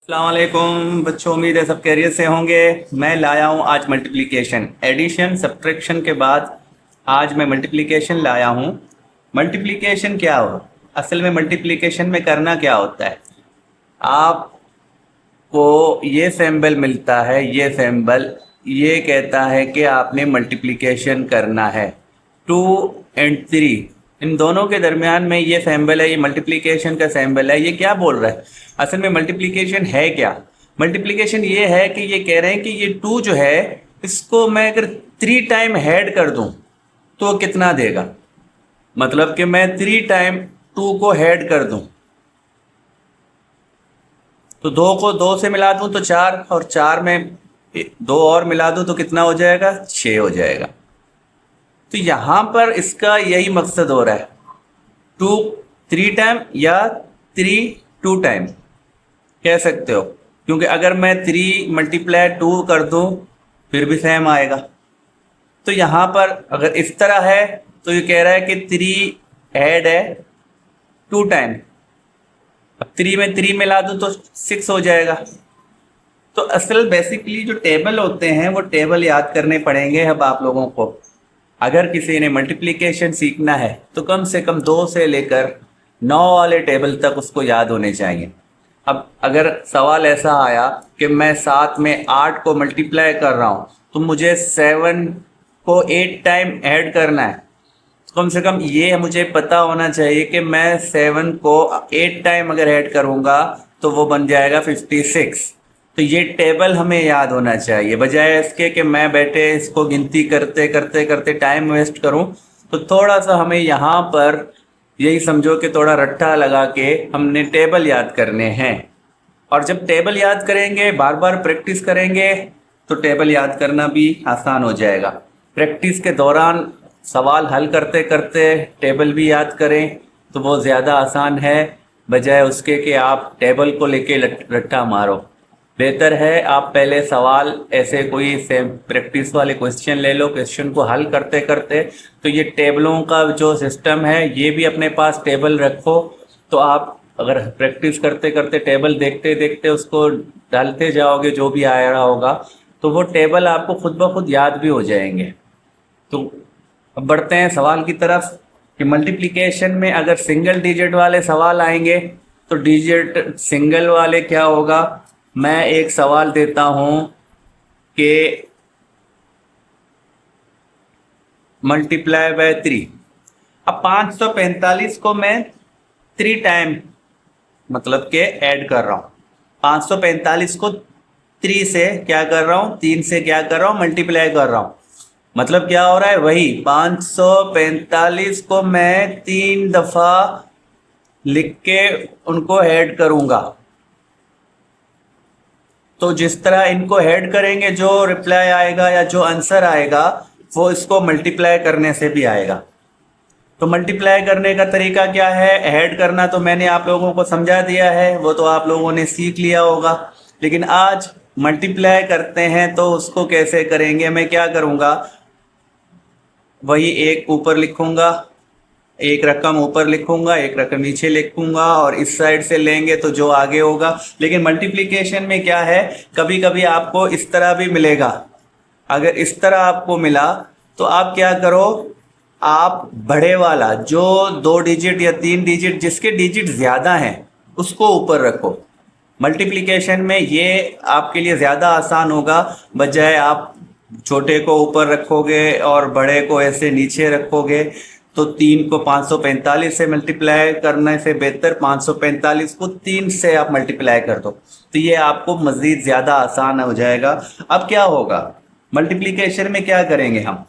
अस्सलामुअलैकुम बच्चों, उम्मीद है सब कैरियर से होंगे। मैं लाया हूँ आज मल्टीप्लिकेशन, एडिशन सब्ट्रैक्शन के बाद आज मैं मल्टीप्लिकेशन लाया हूँ। मल्टीप्लिकेशन क्या हो, असल में मल्टीप्लिकेशन में करना क्या होता है, आपको ये सिंबल मिलता है, ये सिंबल ये कहता है कि आपने मल्टीप्लिकेशन करना है। 2 और 3 इन दोनों के दरमियान में ये सिंबल है, ये मल्टीप्लिकेशन का सिंबल है। ये क्या बोल रहा है, असल में मल्टीप्लिकेशन है क्या? मल्टीप्लिकेशन ये है कि ये कह रहे हैं कि ये 2 जो है इसको मैं अगर 3 टाइम ऐड कर दूं तो कितना देगा। मतलब कि मैं 3 टाइम 2 को ऐड कर दूं तो 2 को 2 से मिला दूं तो 4, और 4 में 2 और मिला दूं तो कितना हो जाएगा, 6 हो जाएगा। तो यहाँ पर इसका यही मकसद हो रहा है, 2 3 टाइम या 3 2 टाइम कह सकते हो, क्योंकि अगर मैं 3 मल्टीप्लाई 2 कर दूं फिर भी सेम आएगा। तो यहाँ पर अगर इस तरह है तो ये कह रहा है कि 3 ऐड है 2 टाइम, अब 3 में 3 मिला दूं तो 6 हो जाएगा। तो असल बेसिकली जो टेबल होते हैं वो टेबल याद करने पड़ेंगे अब आप लोगों को। अगर किसी ने मल्टीप्लिकेशन सीखना है तो कम से कम 2 से लेकर 9 वाले टेबल तक उसको याद होने चाहिए। अब अगर सवाल ऐसा आया कि मैं 7 में 8 को मल्टीप्लाई कर रहा हूँ तो मुझे 7 को 8 टाइम ऐड करना है, तो कम से कम ये मुझे पता होना चाहिए कि मैं 7 को 8 टाइम अगर ऐड करूँगा तो वो बन जाएगा 56। तो ये टेबल हमें याद होना चाहिए, बजाय इसके कि मैं बैठे इसको गिनती करते करते करते टाइम वेस्ट करूं। तो थोड़ा सा हमें यहाँ पर यही समझो कि थोड़ा रट्टा लगा के हमने टेबल याद करने हैं। और जब टेबल याद करेंगे, बार बार प्रैक्टिस करेंगे तो टेबल याद करना भी आसान हो जाएगा। प्रैक्टिस के दौरान सवाल हल करते करते टेबल भी याद करें तो वो ज़्यादा आसान है, बजाय उसके कि आप टेबल को लेके रट्टा मारो। बेहतर है आप पहले सवाल ऐसे कोई सेम प्रैक्टिस वाले क्वेश्चन ले लो, क्वेश्चन को हल करते करते तो ये टेबलों का जो सिस्टम है ये भी अपने पास टेबल रखो। तो आप अगर प्रैक्टिस करते करते टेबल देखते देखते उसको डालते जाओगे जो भी आ रहा होगा तो वो टेबल आपको खुद ब खुद याद भी हो जाएंगे। तो अब बढ़ते हैं सवाल की तरफ कि मल्टीप्लिकेशन में अगर सिंगल डिजिट वाले सवाल आएंगे तो डिजिट सिंगल वाले क्या होगा। मैं एक सवाल देता हूं कि मल्टीप्लाई बाय 3। अब 545 को मैं 3 टाइम मतलब के ऐड कर रहा हूं। 545 को 3 से क्या कर रहा हूं, 3 से क्या कर रहा हूं, मल्टीप्लाई कर रहा हूं। मतलब क्या हो रहा है, वही 545 को मैं 3 दफा लिख के उनको ऐड करूंगा। तो जिस तरह इनको ऐड करेंगे जो रिप्लाई आएगा या जो आंसर आएगा वो इसको मल्टीप्लाई करने से भी आएगा। तो मल्टीप्लाई करने का तरीका क्या है, ऐड करना तो मैंने आप लोगों को समझा दिया है, वो तो आप लोगों ने सीख लिया होगा। लेकिन आज मल्टीप्लाई करते हैं तो उसको कैसे करेंगे। मैं क्या करूँगा, वही एक ऊपर लिखूँगा, एक रकम ऊपर लिखूंगा, एक रकम नीचे लिखूंगा और इस साइड से लेंगे तो जो आगे होगा। लेकिन मल्टीप्लिकेशन में क्या है, कभी कभी आपको इस तरह भी मिलेगा। अगर इस तरह आपको मिला तो आप क्या करो, आप बड़े वाला जो 2 डिजिट या 3 डिजिट जिसके डिजिट ज़्यादा हैं उसको ऊपर रखो। मल्टीप्लिकेशन में ये आपके लिए ज़्यादा आसान होगा, बजाय आप छोटे को ऊपर रखोगे और बड़े को ऐसे नीचे रखोगे। तो 3 को 545 से मल्टीप्लाई करने से बेहतर 545 को 3 से आप मल्टीप्लाई कर दो, तो ये आपको मज़ीद ज़्यादा आसान हो जाएगा। अब क्या होगा, मल्टीप्लिकेशन में क्या करेंगे हम,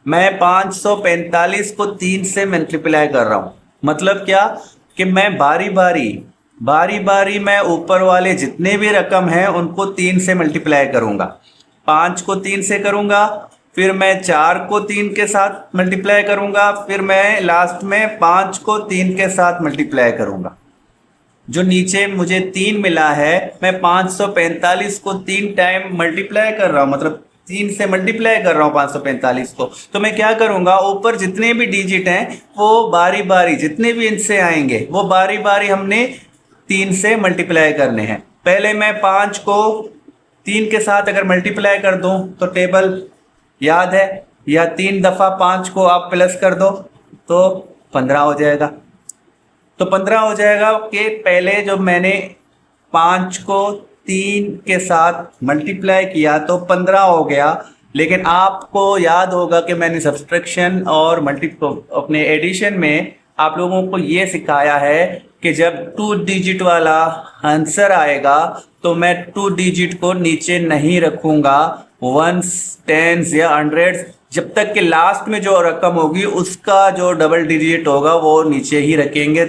मैं 545 को 3 से मल्टीप्लाई कर रहा हूँ। मतलब क्या कि मैं बारी बारी मैं ऊपर वाले जितने भी रकम हैं उनको 3 से मल्टीप्लाई करूँगा। 5 को 3 से करूँगा, फिर मैं 4 को 3 के साथ मल्टीप्लाई करूँगा, फिर मैं लास्ट में 5 को 3 के साथ मल्टीप्लाई करूँगा। जो नीचे मुझे 3 मिला है मैं 545 को 3 टाइम मल्टीप्लाई कर रहा हूँ, मतलब 3 से मल्टीप्लाई कर रहा हूँ 545 को। तो मैं क्या करूँगा, ऊपर जितने भी डिजिट हैं वो बारी बारी जितने भी इनसे आएंगे वो बारी बारी हमने 3 से मल्टीप्लाई करने हैं। पहले मैं 5 को 3 के साथ अगर मल्टीप्लाई कर दूं तो टेबल याद है, या 3 दफ़ा 5 को आप प्लस कर दो तो 15 हो जाएगा। तो 15 हो जाएगा कि पहले जो मैंने 5 को 3 के साथ मल्टीप्लाई किया तो 15 हो गया, लेकिन आपको याद होगा कि मैंने सब्सट्रैक्शन और अपने एडिशन में आप लोगों को ये सिखाया है कि जब 2 डिजिट वाला आंसर आएगा तो मैं 2 डिजिट को नीचे नहीं रखूँगा, वंस, टेंस या हंड्रेड्स, जब तक कि लास्ट में जो रकम होगी उसका जो डबल डिजिट होगा वो नीचे ही रखेंगे,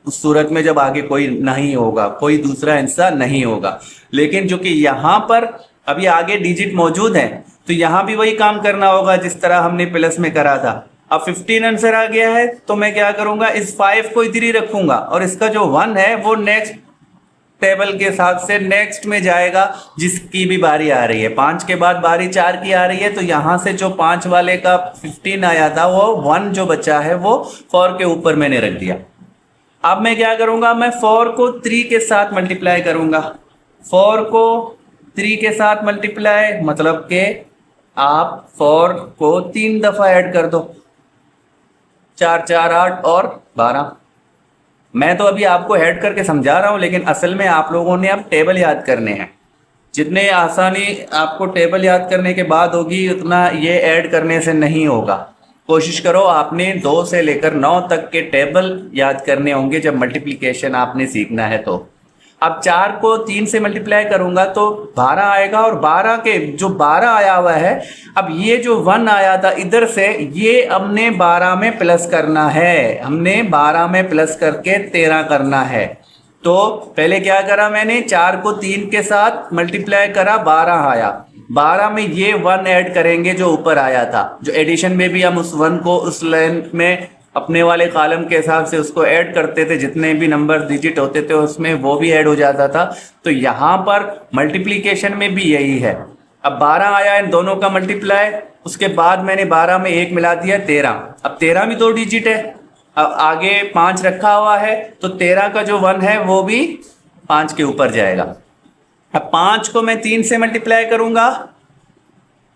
उस सूरत में जब आगे कोई नहीं होगा, कोई दूसरा हिस्सा नहीं होगा। लेकिन जो कि यहाँ पर अभी आगे डिजिट मौजूद है तो यहाँ भी वही काम करना होगा जिस तरह हमने प्लस में करा था। अब 15 आंसर आ गया है तो मैं क्या करूँगा, इस 5 को इधर ही रखूँगा और इसका जो 1 है वो नेक्स्ट टेबल के हिसाब से नेक्स्ट में जाएगा जिसकी भी बारी आ रही है। 5 के बाद बारी 4 की आ रही है तो यहाँ से जो 5 वाले का 15 आया था वो 1 जो बचा है वो 4 के ऊपर मैंने रख दिया। अब मैं क्या करूँगा, मैं 4 को 3 के साथ मल्टीप्लाई करूँगा। 4 को 3 के साथ मल्टीप्लाई मतलब कि आप 4 को 3 दफ़ा ऐड कर दो, 4 4 8 और 12। मैं तो अभी आपको ऐड करके समझा रहा हूँ, लेकिन असल में आप लोगों ने अब टेबल याद करने हैं। जितने आसानी आपको टेबल याद करने के बाद होगी उतना ये ऐड करने से नहीं होगा। कोशिश करो, आपने 2 से लेकर 9 तक के टेबल याद करने होंगे जब मल्टीप्लिकेशन आपने सीखना है। तो अब 4 को 3 से मल्टीप्लाई करूंगा तो 12 आएगा, और 12 के जो 12 आया हुआ है, अब ये जो 1 आया था इधर से, ये हमने 12 में प्लस करना है, हमने 12 में प्लस करके 13 करना है। तो पहले क्या करा मैंने, 4 को 3 के साथ मल्टीप्लाई करा, 12 आया, 12 में ये 1 ऐड करेंगे जो ऊपर आया था। जो एडिशन में भी हम उस 1 को उस लाइन में अपने वाले कॉलम के हिसाब से उसको ऐड करते थे, जितने भी नंबर डिजिट होते थे उसमें वो भी ऐड हो जाता था। तो यहाँ पर मल्टीप्लिकेशन में भी यही है। अब 12 आया इन दोनों का मल्टीप्लाई, उसके बाद मैंने 12 में 1 मिला दिया 13। अब 13 भी 2 डिजिट है, अब आगे 5 रखा हुआ है तो 13 का जो 1 है वो भी 5 के ऊपर जाएगा। अब 5 को मैं 3 से मल्टीप्लाई करूंगा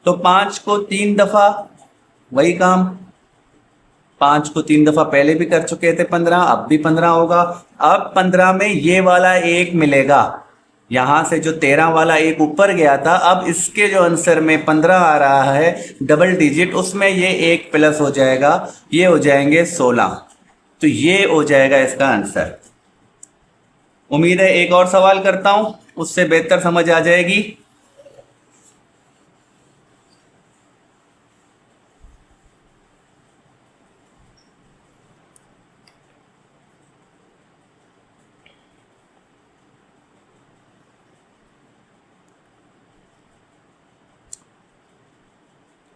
तो 5 को 3 दफ़ा, वही काम, 5 को 3 दफ़ा पहले भी कर चुके थे 15, अब भी 15 होगा। अब 15 में ये वाला 1 मिलेगा, यहाँ से जो 13 वाला 1 ऊपर गया था, अब इसके जो आंसर में 15 आ रहा है डबल डिजिट, उसमें ये 1 प्लस हो जाएगा, ये हो जाएंगे 16। तो ये हो जाएगा इसका आंसर। उम्मीद है एक और सवाल करता हूँ, उससे बेहतर समझ आ जाएगी।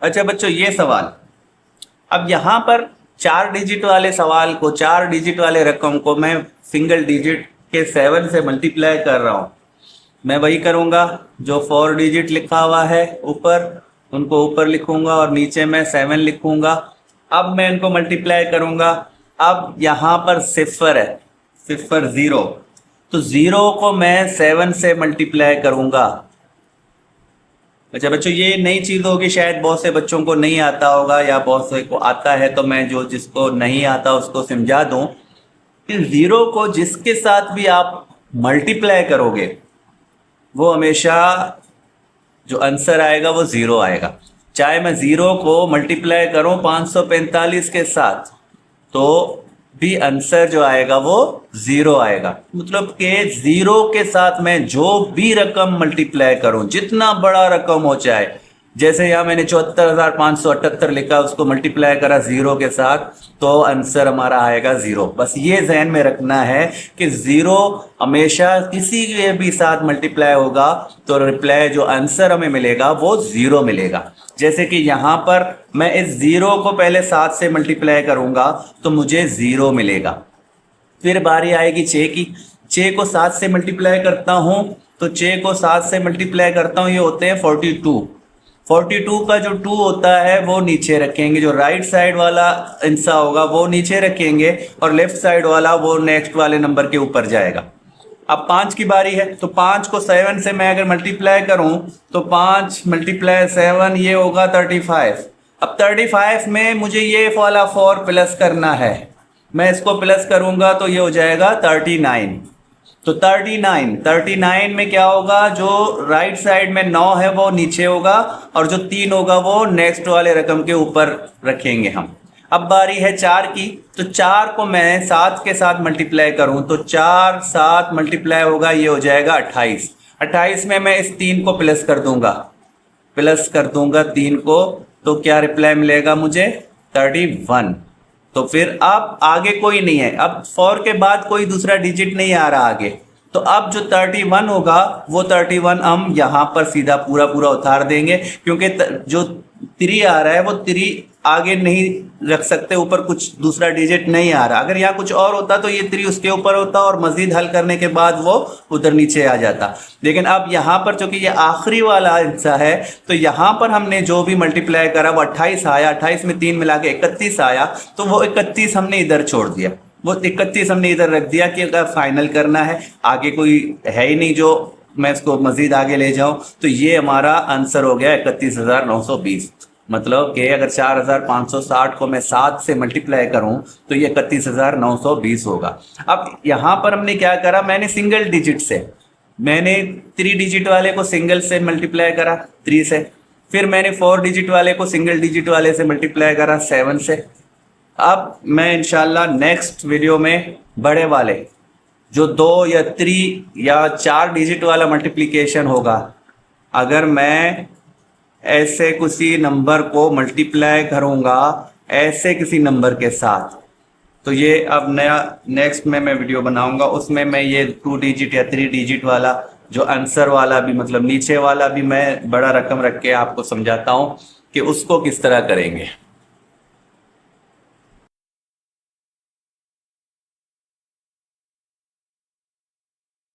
अच्छा बच्चों, ये सवाल, अब यहाँ पर 4 डिजिट वाले सवाल को, 4 डिजिट वाले रकम को मैं सिंगल डिजिट के 7 से मल्टीप्लाई कर रहा हूँ। मैं वही करूँगा जो 4 डिजिट लिखा हुआ है ऊपर, उनको ऊपर लिखूँगा और नीचे मैं 7 लिखूँगा। अब मैं इनको मल्टीप्लाई करूँगा। अब यहाँ पर सिफर है, सिफर 0, तो 0 को मैं 7 से मल्टीप्लाई करूँगा। अच्छा बच्चों, ये नई चीज़ होगी, शायद बहुत से बच्चों को नहीं आता होगा या बहुत से को आता है, तो मैं जो जिसको नहीं आता उसको समझा दूं कि 0 को जिसके साथ भी आप मल्टीप्लाई करोगे वो हमेशा जो आंसर आएगा वो 0 आएगा। चाहे मैं 0 को मल्टीप्लाई करूं 545 के साथ तो भी आंसर जो आएगा वो 0 आएगा। मतलब कि 0 के साथ मैं जो भी रकम मल्टीप्लाई करूं, जितना बड़ा रकम हो चाहे, जैसे यहाँ मैंने 74,578 लिखा, उसको मल्टीप्लाई करा 0 के साथ तो आंसर हमारा आएगा 0। बस ये जहन में रखना है कि 0 हमेशा किसी के भी साथ मल्टीप्लाई होगा तो रिप्लाई जो आंसर हमें मिलेगा वो 0 मिलेगा। जैसे कि यहाँ पर मैं इस 0 को पहले 7 से मल्टीप्लाई करूँगा तो मुझे 0 मिलेगा। फिर बारी आएगी 6 की, 6 को 7 से मल्टीप्लाई करता हूँ तो 6 को 7 से मल्टीप्लाई करता हूँ, ये होते हैं 42। 42 का जो 2 होता है वो नीचे रखेंगे, जो राइट साइड वाला हिस्सा होगा वो नीचे रखेंगे और लेफ्ट साइड वाला वो नेक्स्ट वाले नंबर के ऊपर जाएगा। अब 5 की बारी है, तो 5 को 7 से मैं अगर मल्टीप्लाई करूं तो 5 मल्टीप्लाई 7 ये होगा 35। अब 35 में मुझे ये वाला 4 प्लस करना है, मैं इसको प्लस करूंगा तो ये हो जाएगा 39। तो 39 में क्या होगा, जो राइट साइड में 9 है वो नीचे होगा और जो 3 होगा वो नेक्स्ट वाले रकम के ऊपर रखेंगे हम। अब बारी है 4 की, तो 4 को मैं 7 के साथ मल्टीप्लाई करूं तो 4 7 मल्टीप्लाई होगा, ये हो जाएगा 28। 28 में मैं इस 3 को प्लस कर दूंगा 3 को, तो क्या रिप्लाई मिलेगा मुझे 31। तो फिर अब आगे कोई नहीं है, अब 4 के बाद कोई दूसरा डिजिट नहीं आ रहा आगे, तो अब जो 31 होगा वो 31 हम यहाँ पर सीधा पूरा पूरा उतार देंगे, क्योंकि जो 3 आ रहा है वो 3 आगे नहीं रख सकते, ऊपर कुछ दूसरा डिजिट नहीं आ रहा। अगर यहाँ कुछ और होता तो ये 3 उसके ऊपर होता और मजीद हल करने के बाद वो उधर नीचे आ जाता। लेकिन अब यहाँ पर चूंकि ये आखिरी वाला हिस्सा है, तो यहाँ पर हमने जो भी मल्टीप्लाई करा वो 28 आया, 28 में 3 मिला के 31 आया, तो वो 31 हमने इधर छोड़ दिया, वो 31 हमने इधर रख दिया कि अगर फाइनल करना है, आगे कोई है ही नहीं जो मैं इसको मजीद आगे ले जाऊं। तो ये हमारा आंसर हो गया 31,920। मतलब कि अगर 4,560 को मैं 7 से मल्टीप्लाई करूं तो ये 31,920 होगा। अब यहाँ पर हमने क्या करा, मैंने सिंगल डिजिट से, मैंने 3 डिजिट वाले को सिंगल से मल्टीप्लाई करा 3 से, फिर मैंने 4 डिजिट वाले को सिंगल डिजिट वाले से मल्टीप्लाई करा 7 से। अब मैं इंशाल्लाह नेक्स्ट वीडियो में बड़े वाले जो 2 या 3 या 4 डिजिट वाला मल्टीप्लिकेशन होगा, अगर मैं ऐसे किसी नंबर को मल्टीप्लाई करूँगा ऐसे किसी नंबर के साथ, तो ये अब नया नेक्स्ट में मैं वीडियो बनाऊँगा, उसमें मैं ये 2 डिजिट या 3 डिजिट वाला जो आंसर वाला भी, मतलब नीचे वाला भी मैं बड़ा रकम रख के आपको समझाता हूँ कि उसको किस तरह करेंगे।